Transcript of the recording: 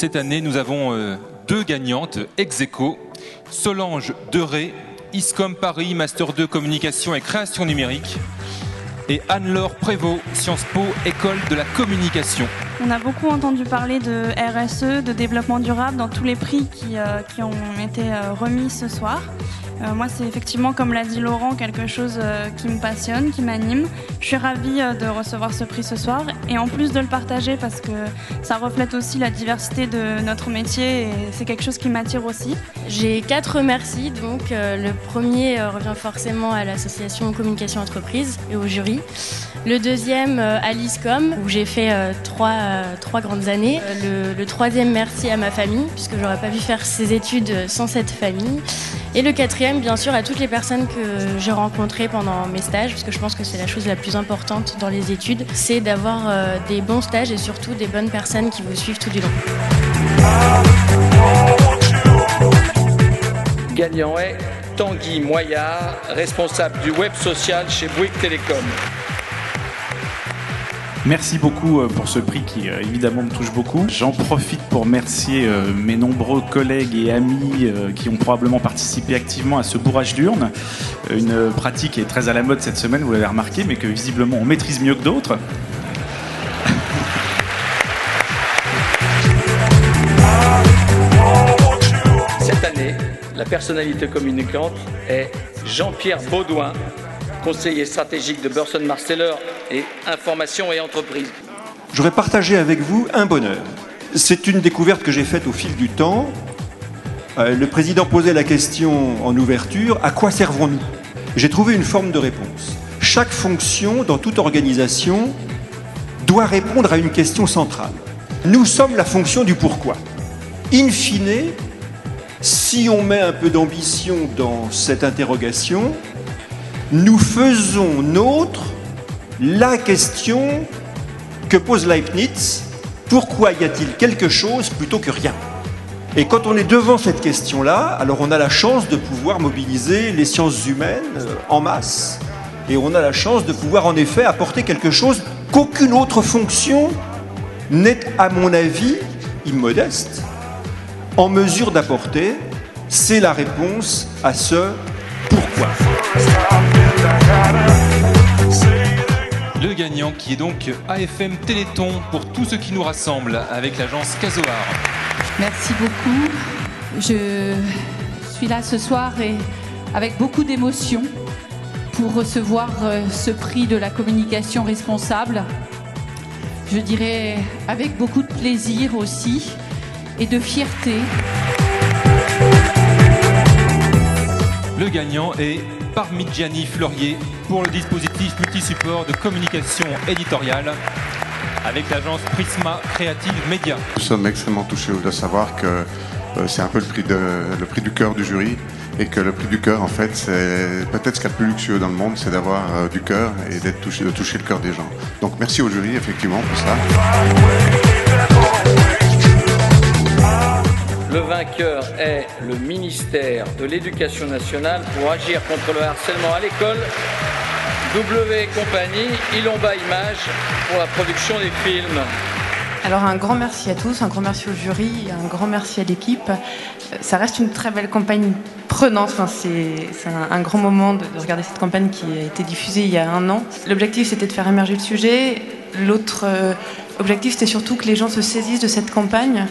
Cette année, nous avons deux gagnantes ex aequo, Solange Deré, ISCOM Paris, Master 2 Communication et Création Numérique, et Anne-Laure Prévost, Sciences Po, École de la Communication. On a beaucoup entendu parler de RSE, de développement durable dans tous les prix qui ont été remis ce soir. Moi, c'est effectivement, comme l'a dit Laurent, quelque chose qui me passionne, qui m'anime. Je suis ravie de recevoir ce prix ce soir et en plus de le partager parce que ça reflète aussi la diversité de notre métier et c'est quelque chose qui m'attire aussi. J'ai 4 merci. Donc, le premier revient forcément à l'association Communication Entreprise et au jury. Le deuxième à l'ISCOM où j'ai fait trois grandes années. Le troisième merci à ma famille puisque j'aurais pas pu faire ces études sans cette famille. Et le quatrième, bien sûr, à toutes les personnes que j'ai rencontrées pendant mes stages, parce que je pense que c'est la chose la plus importante dans les études, c'est d'avoir des bons stages et surtout des bonnes personnes qui vous suivent tout du long. Gagnant est Tanguy Moyard, responsable du web social chez Bouygues Télécom. Merci beaucoup pour ce prix qui évidemment me touche beaucoup. J'en profite pour remercier mes nombreux collègues et amis qui ont probablement participé activement à ce bourrage d'urnes. Une pratique qui est très à la mode cette semaine, vous l'avez remarqué, mais que visiblement on maîtrise mieux que d'autres. Cette année, la personnalité communicante est Jean-Pierre Baudouin, conseiller stratégique de Burson Marsteller et Information et Entreprise. J'aurais partagé avec vous un bonheur. C'est une découverte que j'ai faite au fil du temps. Le président posait la question en ouverture, à quoi servons-nous? J'ai trouvé une forme de réponse. Chaque fonction, dans toute organisation, doit répondre à une question centrale. Nous sommes la fonction du pourquoi. In fine, si on met un peu d'ambition dans cette interrogation, nous faisons nôtre la question que pose Leibniz, pourquoi y a-t-il quelque chose plutôt que rien? Et quand on est devant cette question-là, alors on a la chance de pouvoir mobiliser les sciences humaines en masse, et on a la chance de pouvoir en effet apporter quelque chose qu'aucune autre fonction n'est, à mon avis, immodeste, en mesure d'apporter. C'est la réponse à ce pourquoi. Le gagnant qui est donc AFM Téléthon pour tout ce qui nous rassemble avec l'agence Casoar. Merci beaucoup. Je suis là ce soir et avec beaucoup d'émotion pour recevoir ce prix de la communication responsable. Je dirais avec beaucoup de plaisir aussi et de fierté. Le gagnant est Parmigiani Fleurier pour le dispositif multisupport de communication éditoriale avec l'agence Prisma Creative Media. Nous sommes extrêmement touchés de savoir que c'est un peu le prix du cœur du jury et que le prix du cœur, en fait, c'est peut-être ce qu'il y a de plus luxueux dans le monde, c'est d'avoir du cœur et de toucher le cœur des gens. Donc merci au jury, effectivement, pour ça. Le vainqueur est le ministère de l'Éducation nationale pour agir contre le harcèlement à l'école. W et compagnie, Ilomba Images pour la production des films. Alors un grand merci à tous, un grand merci au jury, un grand merci à l'équipe. Ça reste une très belle campagne prenante, enfin, c'est un grand moment de regarder cette campagne qui a été diffusée il y a 1 an. L'objectif c'était de faire émerger le sujet, l'autre objectif c'était surtout que les gens se saisissent de cette campagne